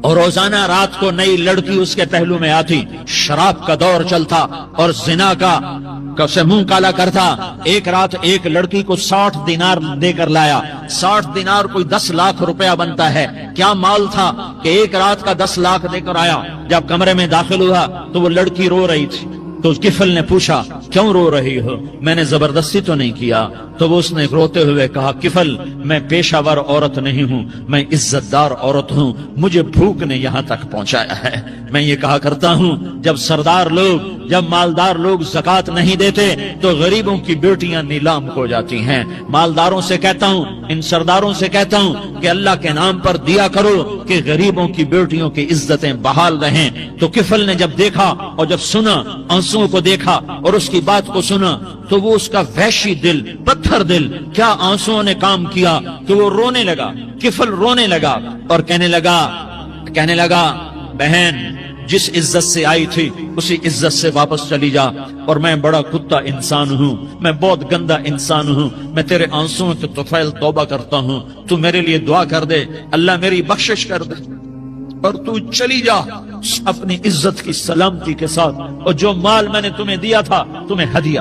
اور روزانہ رات کو نئی لڑکی اس کے پہلو میں آتی. شراب کا دور چلتا اور زنا کا سے منہ کالا کرتا. ایک رات ایک لڑکی کو 60 دینار دے کر لایا. 60 دینار کوئی 10 لاکھ روپیہ بنتا ہے. کیا مال تھا کہ ایک رات کا 10 لاکھ دے کر آیا. جب کمرے میں داخل ہوا تو وہ لڑکی رو رہی تھی. تو کفل نے پوچھا کیوں رو رہی ہو؟ میں نے زبردستی تو نہیں کیا. تو وہ اس نے روتے ہوئے کہا کفل میں پیشہ ور عورت نہیں ہوں, میں عزت دار عورت ہوں, مجھے بھوک نے یہاں تک پہنچایا ہے. میں یہ کہا کرتا ہوں جب سردار لوگ, جب مالدار لوگ زکوٰۃ نہیں دیتے تو غریبوں کی بیٹیاں نیلام ہو جاتی ہیں. مالداروں سے کہتا ہوں, ان سرداروں سے کہتا ہوں کہ اللہ کے نام پر دیا کرو کہ غریبوں کی بیٹیوں کی عزتیں بحال رہیں. تو کفل نے جب دیکھا اور جب سنا, آنسوؤں کو دیکھا اور اس کی بات کو سنا, تو وہ اس کا وحشی دل, پتھر دل, کیا آنسوؤں نے کام کیا کہ وہ رونے لگا. کفل رونے لگا اور کہنے لگا بہن جس عزت سے آئی تھی اسی عزت سے واپس چلی جا. اور میں بڑا کتا انسان ہوں, میں بہت گندا انسان ہوں, میں تیرے آنسوؤں کے طفیل توبہ کرتا ہوں. تو میرے لیے دعا کر دے, اللہ میری بخشش کر دے, اور تو چلی جا اپنی عزت کی سلامتی کے ساتھ. اور جو مال میں نے تمہیں دیا تھا تمہیں ہدیہ.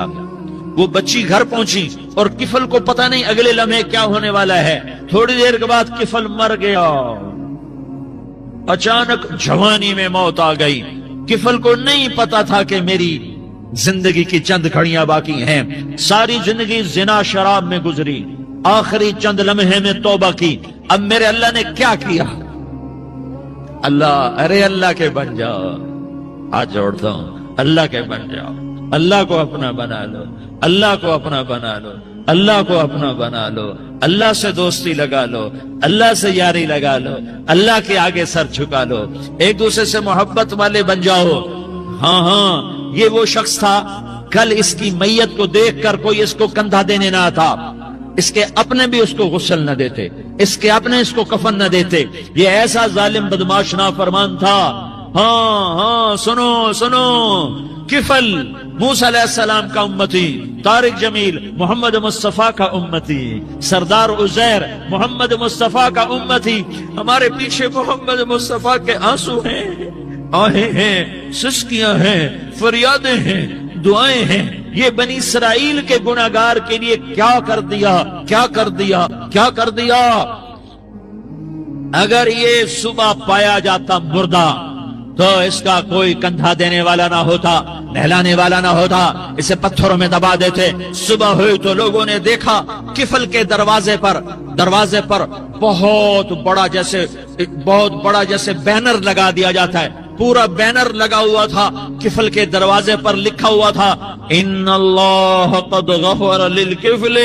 وہ بچی گھر پہنچی اور کفل کو پتہ نہیں اگلے لمحے کیا ہونے والا ہے. تھوڑی دیر کے بعد کفل مر گیا. اچانک جوانی میں موت آ گئی. کفل کو نہیں پتا تھا کہ میری زندگی کی چند گھڑیاں باقی ہیں. ساری زندگی زنا شراب میں گزری, آخری چند لمحے میں توبہ کی. اب میرے اللہ نے کیا کیا؟ اللہ, ارے اللہ کے بن جاؤ, ہاتھ جوڑتا ہوں, اللہ کے بن جاؤ, اللہ کو اپنا بنا لو, اللہ کو اپنا بنا لو, اللہ کو اپنا بنا لو, اللہ سے دوستی لگا لو, اللہ سے یاری لگا لو, اللہ کے آگے سر جھکا لو, ایک دوسرے سے محبت والے بن جاؤ. ہاں یہ وہ شخص تھا, کل اس کی میت کو دیکھ کر کوئی اس کو کندھا دینے نہ آتا, اس کے اپنے بھی اس کو غسل نہ دیتے, اس کے اپنے اس کو کفن نہ دیتے. یہ ایسا ظالم بدماش نافرمان تھا. ہاں سنو, کفل موسیٰ علیہ السلام کا امتی, طارق جمیل محمد مصطفیٰ کا امتی, سردار عزیر محمد مصطفیٰ کا امتی. ہمارے پیچھے محمد مصطفیٰ کے آنسو ہیں, آہیں ہیں, سسکیاں ہیں, فریادیں ہیں, دعائیں ہیں. یہ بنی اسرائیل کے گناہگار کے لیے کیا کر دیا. اگر یہ صبح پایا جاتا مردہ تو اس کا کوئی کندھا دینے والا نہ ہوتا, نہلانے والا نہ ہوتا, اسے پتھروں میں دبا دیتے. صبح ہوئی تو لوگوں نے دیکھا کفل کے دروازے پر بہت بڑا جیسے بینر لگا دیا جاتا ہے, پورا بینر لگا ہوا تھا. کفل کے دروازے پر لکھا ہوا تھا ان اللہ قد غفر للکفل.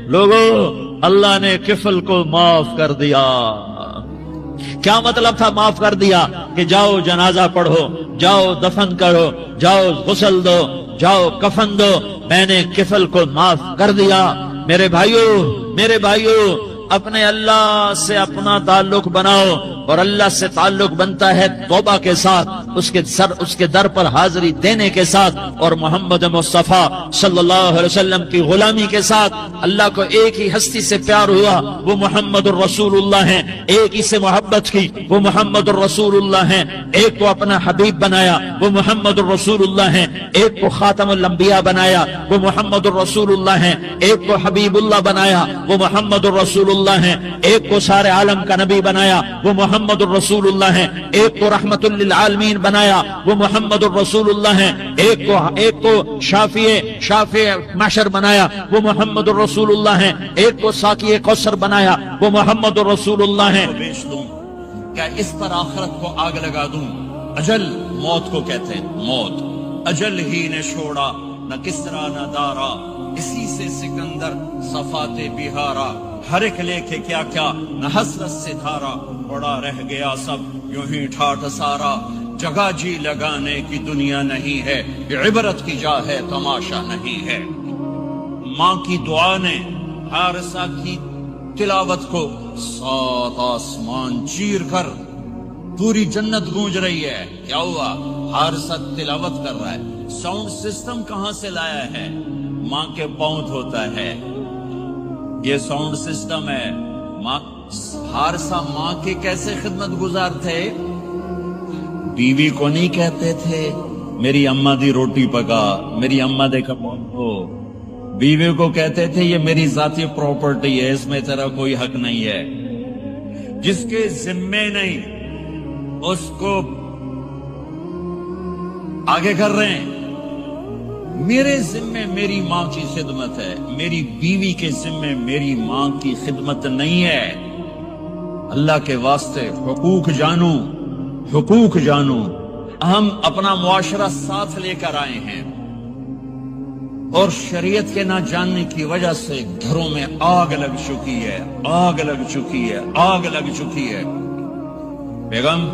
لوگوں, اللہ نے کفل کو معاف کر دیا. کیا مطلب تھا معاف کر دیا؟ کہ جاؤ جنازہ پڑھو, جاؤ دفن کرو، جاؤ غسل دو، جاؤ کفن دو، میں نے کفل کو معاف کر دیا۔ میرے بھائیو اپنے اللہ سے اپنا تعلق بناؤ، اور اللہ سے تعلق بنتا ہے توبہ کے ساتھ، اس کے در پر حاضری دینے کے ساتھ، اور محمد مصطفیٰ صلی اللہ علیہ وسلم کی غلامی کے ساتھ۔ اللہ کو ایک ہی ہستی سے پیار ہوا، وہ محمد الرسول اللہ ہیں، ایک ہی سے محبت کی، وہ محمد الرسول اللہ ہیں، ایک کو اپنا حبیب بنایا، وہ محمد الرسول اللہ ہیں، ایک کو خاتم الانبیاء بنایا، وہ محمد الرسول اللہ ہیں، ایک کو حبیب اللہ بنایا، وہ محمد الرسول اللہ ہیں، ایک کو سارے عالم کا نبی بنایا، وہ محمد الرسول اللہ ہیں، ایک کو رحمت للعالمین بنایا، وہ محمد الرسول اللہ ہیں، ایک کو شافع محشر بنایا، وہ محمد الرسول اللہ ہیں، ایک کو ساقی کوثر بنایا، وہ محمد الرسول اللہ ہیں۔ بیچ دوں کیا اس پر آخرت کو آگ لگا دوں؟ اجل موت کو کہتے ہیں، موت اجل ہی نے چھوڑا، نہ کسرا نہ دارا، اسی سے سکندر صفات بہارا، ہر ایک لے کے کیا کیا نہ حسرت سے دھارا، بڑا رہ گیا سب یوں ہی ٹھاٹھ سارا، جگہ جی لگانے کی دنیا نہیں ہے، یہ عبرت کی جا ہے تماشا نہیں ہے۔ ماں کی دعا نے حارثہ کی تلاوت کو 7 آسمان چیر کر پوری جنت گونج رہی ہے۔ کیا ہوا؟ حارثہ تلاوت کر رہا ہے۔ ساؤنڈ سسٹم کہاں سے لایا ہے؟ ماں کے پاؤں دھوتا ہے، یہ ساؤنڈ سسٹم ہے۔ حارثہ ماں کے کیسے خدمت گزار تھے؟ بیوی کو نہیں کہتے تھے میری اماں دی روٹی پکا، میری اماں دے کپڑے دھو، بیوی کو کہتے تھے یہ میری ذاتی پراپرٹی ہے، اس میں تیرا کوئی حق نہیں ہے۔ جس کے ذمے نہیں اس کو آگے کر رہے ہیں۔ میرے ذمے میری ماں کی خدمت ہے، میری بیوی کے ذمے میری ماں کی خدمت نہیں ہے۔ اللہ کے واسطے حقوق جانو، حقوق جانو۔ ہم اپنا معاشرہ ساتھ لے کر آئے ہیں، اور شریعت کے نہ جاننے کی وجہ سے گھروں میں آگ لگ چکی ہے، آگ لگ چکی ہے، آگ لگ چکی ہے۔ بیگم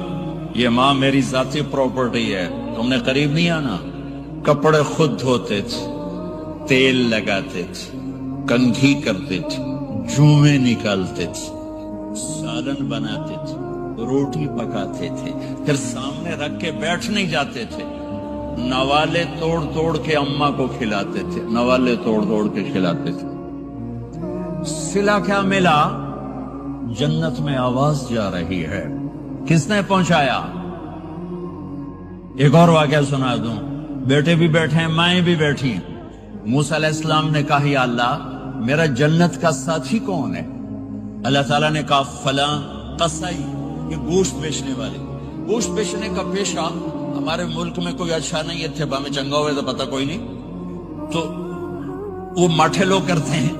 یہ ماں میری ذاتی پراپرٹی ہے، تم نے قریب نہیں آنا۔ کپڑے خود دھوتے تھے، تیل لگاتے تھے، کنگھی کرتے تھے، جوئیں نکالتے تھے، سالن بناتے تھے، روٹی پکاتے تھے، پھر سامنے رکھ کے بیٹھ نہیں جاتے تھے، نوالے توڑ توڑ کے اماں کو کھلاتے تھے، نوالے توڑ توڑ کے کھلاتے تھے۔ صلہ کیا ملا؟ جنت میں آواز جا رہی ہے۔ کس نے پہنچایا؟ ایک اور واقعہ سنا دوں، بیٹے بھی بیٹھے ہیں، مائیں بھی بیٹھی ہیں۔ موسیٰ علیہ السلام نے کہا یا اللہ میرا جنت کا ساتھی کون ہے؟ اللہ تعالیٰ نے کہا فلاں قصائی، یہ گوشت بیچنے والے۔ گوشت بیچنے کا پیشہ ہمارے ملک میں کوئی اچھا نہیں ہے، تھے میں چنگا ہوئے تو پتہ کوئی نہیں، تو وہ ماٹھے لوگ کرتے ہیں،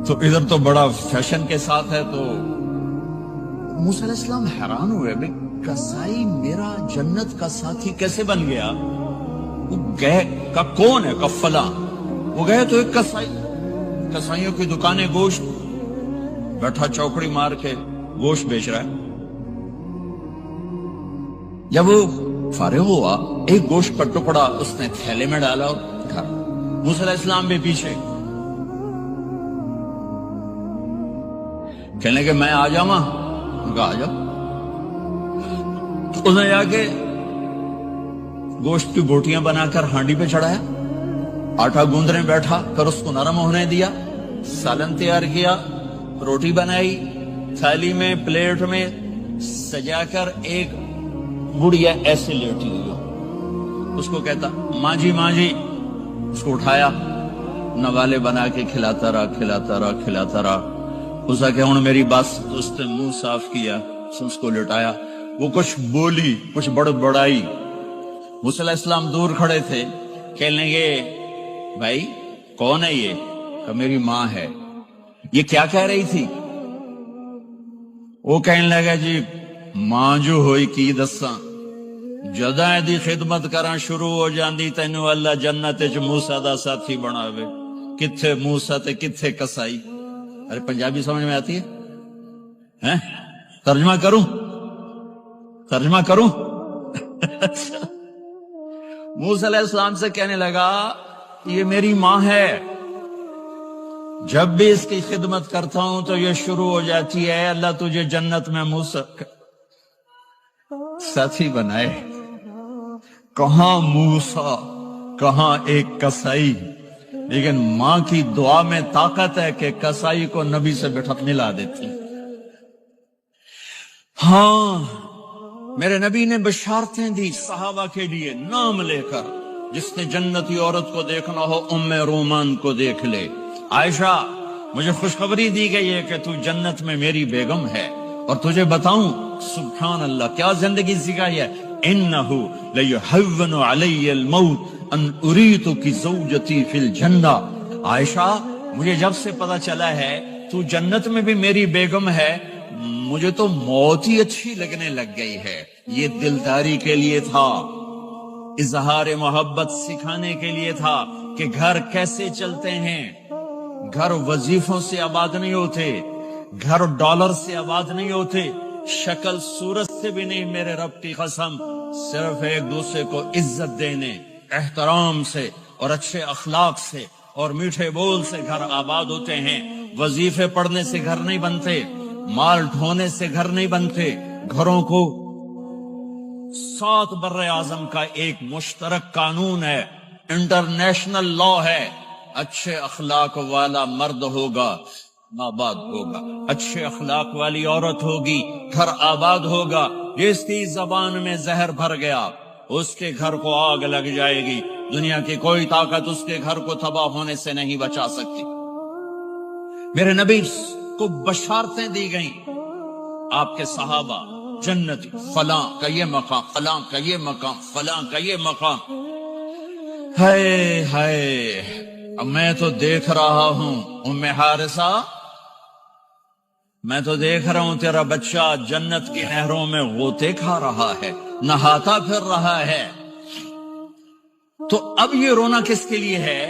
تو ادھر تو بڑا فیشن کے ساتھ ہے۔ تو موسیٰ علیہ السلام حیران ہوئے، بھئی قصائی میرا جنت کا ساتھی کیسے بن گیا؟ وہ گئے کا کون ہے؟ کا فلاں۔ وہ گئے تو ایک قصائی، قصائیوں کی دکانیں، گوشت، بیٹھا چوکڑی مار کے گوشت بیچ رہا ہے۔ جب وہ فارغ ہوا ایک گوشت کا ٹکڑا اس نے تھیلے میں ڈالا اور گھر۔ موسیٰ علیہ السلام بھی پیچھے، کہنے کہ میں آ جاؤں، کہا آ جاؤ۔ اس نے جا کے گوشت کی بوٹیاں بنا کر ہانڈی پہ چڑھایا، آٹا گوندنے بیٹھا، پھر اس کو نرم ہونے دیا، سالن تیار کیا، روٹی بنائی، تھالی میں پلیٹ میں سجا کر ایک گڑیا ایسے لیٹی ہوئی ہو، اس کو کہتا ماں جی ماں جی، اس کو اٹھایا، نوالے بنا کے کھلاتا رہا کھلاتا رہا کھلاتا رہا۔ اس نے کہا میری بات، اس نے منہ صاف کیا، اس کو لٹایا، وہ کچھ بولی، کچھ بڑبڑائی۔ موسیٰ علیہ السلام دور کھڑے تھے، کہنے لگے بھائی کون ہے یہ؟ کہ میری ماں ہے۔ یہ کیا کہہ رہی تھی؟ وہ کہنے لگا جی ماں جو ہوئی کی دساں، جداں دی خدمت کراں شروع ہو جاندی تینوں اللہ جنت وچ موسیٰ دا ساتھی بناوے۔ کتھے موسیٰ تے کتھے قصائی؟ ارے پنجابی سمجھ میں آتی ہے؟ ترجمہ کروں؟ موسیٰ علیہ السلام سے کہنے لگا یہ میری ماں ہے، جب بھی اس کی خدمت کرتا ہوں تو یہ شروع ہو جاتی ہے اللہ تجھے جنت میں موسیٰ ساتھی بنائے۔ کہاں موسیٰ، کہاں ایک کسائی، لیکن ماں کی دعا میں طاقت ہے کہ کسائی کو نبی سے ملا دیتی۔ ہاں میرے نبی نے بشارتیں دی صحابہ کے لیے نام لے کر، جس نے جنتی عورت کو دیکھنا ہو ام رومان کو دیکھ لے۔ عائشہ مجھے خوشخبری دی گئی ہے کہ تو جنت میں میری بیگم ہے، اور تجھے بتاؤں سبحان اللہ کیا زندگی سکھائی ہے، انہو لیحون علی الموت ان اریتک زوجتی فی الجنہ۔ عائشہ مجھے جب سے پتا چلا ہے تو جنت میں بھی میری بیگم ہے، مجھے تو موت ہی اچھی لگنے لگ گئی ہے۔ یہ دلداری کے لیے تھا، اظہار محبت سکھانے کے لیے تھا کہ گھر کیسے چلتے ہیں۔ گھر وظیفوں سے آباد نہیں ہوتے، گھر ڈالر سے آباد نہیں ہوتے، شکل صورت سے بھی نہیں، میرے رب کی قسم، صرف ایک دوسرے کو عزت دینے، احترام سے اور اچھے اخلاق سے اور میٹھے بول سے گھر آباد ہوتے ہیں۔ وظیفے پڑھنے سے گھر نہیں بنتے، مال ڈھونے سے گھر نہیں بنتے۔ گھروں کو 7 بر اعظم کا ایک مشترک قانون ہے، انٹرنیشنل لا ہے، اچھے اخلاق والا مرد ہوگا آباد ہوگا، اچھے اخلاق والی عورت ہوگی گھر آباد ہوگا۔ جس کی زبان میں زہر بھر گیا اس کے گھر کو آگ لگ جائے گی، دنیا کی کوئی طاقت اس کے گھر کو تباہ ہونے سے نہیں بچا سکتی۔ میرے نبی کو بشارتیں دی گئیں، آپ کے صحابہ جنتی، فلاں کا یہ مقام، فلاں کا یہ مقام، فلاں کا یہ مقام۔ ہائے ہائے، اب میں تو دیکھ رہا ہوں ام حارثہ، میں تو دیکھ رہا ہوں تیرا بچہ جنت کی نہروں میں غوطے کھا رہا ہے، نہاتا پھر رہا ہے۔ تو اب یہ رونا کس کے لیے ہے؟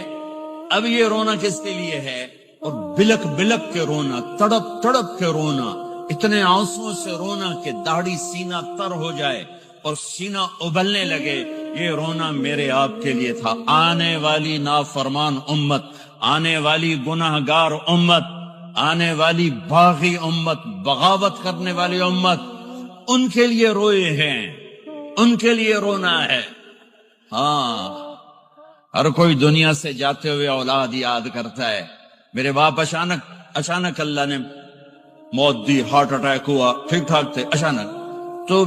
اب یہ رونا کس کے لیے ہے؟ اور بلک بلک کے رونا، تڑپ تڑپ کے رونا، اتنے آنسوں سے رونا کہ داڑھی سینہ تر ہو جائے اور سینہ ابلنے لگے، یہ رونا میرے آپ کے لیے تھا۔ آنے والی نافرمان امت، آنے والی گناہگار امت، آنے والی باغی امت، بغاوت کرنے والی امت، ان کے لیے روئے ہیں، ان کے لیے رونا ہے۔ ہاں ہر کوئی دنیا سے جاتے ہوئے اولاد یاد کرتا ہے۔ میرے باپ اچانک اللہ نے موت دی، ہارٹ اٹیک ہوا، ٹھیک ٹھاک تھے، اچانک۔ تو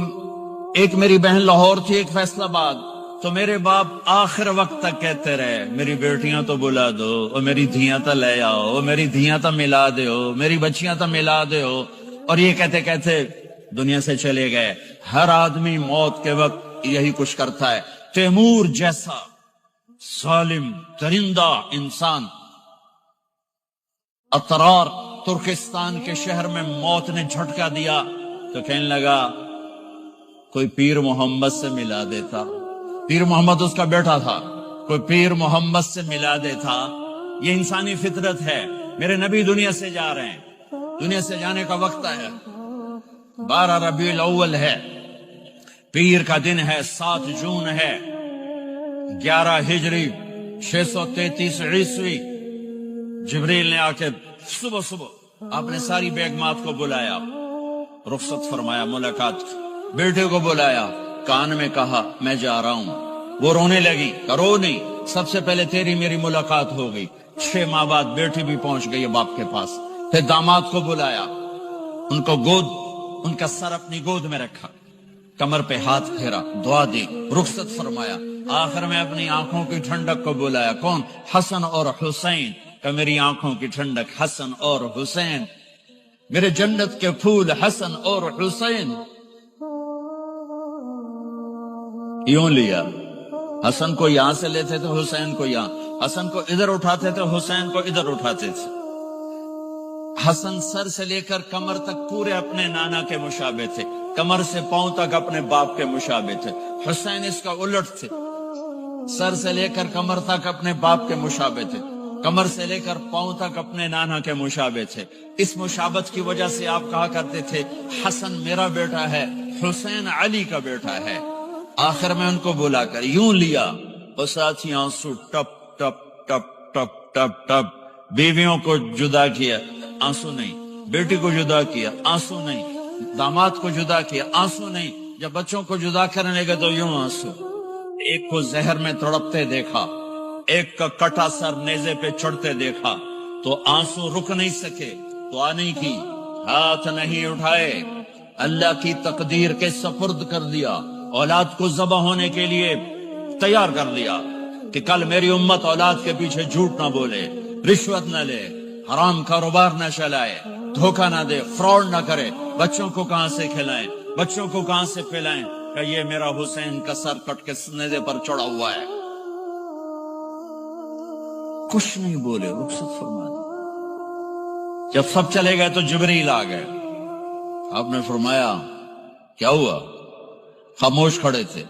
ایک میری بہن لاہور تھی، ایک فیصل آباد، تو میرے باپ آخر وقت تک کہتے رہے میری بیٹیاں تو بلا دو، اور میری دھیاں تو لے آؤ، میری دھیاں تو ملا دیو، میری بچیاں تو ملا دیو، اور یہ کہتے کہتے دنیا سے چلے گئے۔ ہر آدمی موت کے وقت یہی کچھ کرتا ہے۔ تیمور جیسا ظالم درندہ انسان اطرار ترکستان کے شہر میں موت نے جھٹکا دیا تو کہنے لگا کوئی پیر محمد سے ملا دیتا، پیر محمد اس کا بیٹا تھا، کوئی پیر محمد سے ملا دیتا۔ یہ انسانی فطرت ہے۔ میرے نبی دنیا سے جا رہے ہیں، دنیا سے جانے کا وقت ہے، 12 ربیع الاول ہے، پیر کا دن ہے، 7 جون ہے، 11 ہجری 633 عیسوی۔ جبریل نے آ کے صبح آپ نے ساری بیگمات کو بلایا، رخصت فرمایا، ملاقات، بیٹے کو بلایا، کان میں کہا میں جا رہا ہوں۔ وہ رونے لگی، رو نہیں، سب سے پہلے تیری میری ملاقات ہو گئی۔ 6 ماہ بعد بیٹی بھی پہنچ گئی باپ کے پاس۔ پھر داماد کو بلایا، ان کو ان کا سر اپنی گود میں رکھا، کمر پہ ہاتھ پھیرا، دعا دی، رخصت فرمایا۔ آخر میں اپنی آنکھوں کی ٹھنڈک کو بلایا، کون؟ حسن اور حسین، کہ میری آنکھوں کی ٹھنڈک حسن اور حسین، میرے جنت کے پھول حسن اور حسین۔ یوں لیا، حسن کو یہاں سے لیتے تھے، حسین کو یہاں، حسن کو ادھر اٹھاتے تھے، حسین کو ادھر اٹھاتے تھے۔ حسن سر سے لے کر کمر تک پورے اپنے نانا کے مشابہ تھے، کمر سے پاؤں تک اپنے باپ کے مشابہ تھے۔ حسین اس کا الٹ تھے، سر سے لے کر کمر تک اپنے باپ کے مشابہ تھے، کمر سے لے کر پاؤں تک اپنے نانا کے مشابہ تھے۔ اس مشابہت کی وجہ سے آپ کہا کرتے تھے حسن میرا بیٹا ہے، حسین علی کا بیٹا ہے۔ آخر میں ان کو بلا کر یوں لیا اور ساتھ ہی آنسو ٹپ ٹپ ٹپ ٹپ ٹپ ٹپ. بیویوں کو جدا کیا، آنسو نہیں. بیٹی کو جدا کیا، آنسو نہیں. داماد کو جدا کیا، آنسو نہیں. جب بچوں کو جدا کرنے لگے تو یوں آنسو. ایک کو زہر میں تڑپتے دیکھا، ایک کا کٹا سر نیزے پہ چڑھتے دیکھا تو آنسو رک نہیں سکے. دعا نہیں کی، ہاتھ نہیں اٹھائے، اللہ کی تقدیر کے سپرد کر دیا. اولاد کو ذبح ہونے کے لیے تیار کر دیا کہ کل میری امت اولاد کے پیچھے جھوٹ نہ بولے، رشوت نہ لے، حرام کاروبار نہ چلائے، دھوکہ نہ دے، فراڈ نہ کرے. بچوں کو کہاں سے کھلائیں، بچوں کو کہاں سے پلائیں کہ یہ میرا حسین کا سر کٹ کے نیزے پر چڑھا ہوا ہے. کچھ نہیں بولے، رخصت فرما دی. جب سب چلے گئے تو جبریل آ گئے. آپ نے فرمایا کیا ہوا؟ خاموش کھڑے تھے.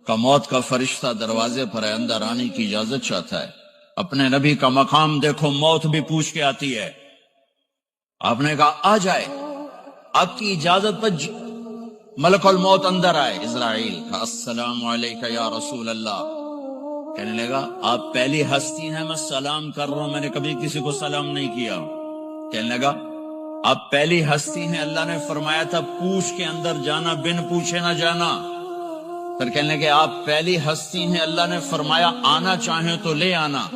کہ موت کا فرشتہ دروازے پر ہے، اندر آنے کی اجازت چاہتا ہے. اپنے نبی کا مقام دیکھو، موت بھی پوچھ کے آتی ہے. آپ نے کہا آ جائے، آپ کی اجازت پر ملک الموت اندر آئے. اسرائیل کا السلام علیکہ یا رسول اللہ. کہنے لگا آپ پہلی ہستی ہیں، میں سلام کر رہا ہوں، میں نے کبھی کسی کو سلام نہیں کیا. کہنے لگا آپ پہلی ہستی ہیں، اللہ نے فرمایا تھا پوچھ کے اندر جانا، بن پوچھے نہ جانا. پھر کہنے لگے آپ پہلی ہستی ہیں، اللہ نے فرمایا آنا چاہیں تو لے آنا.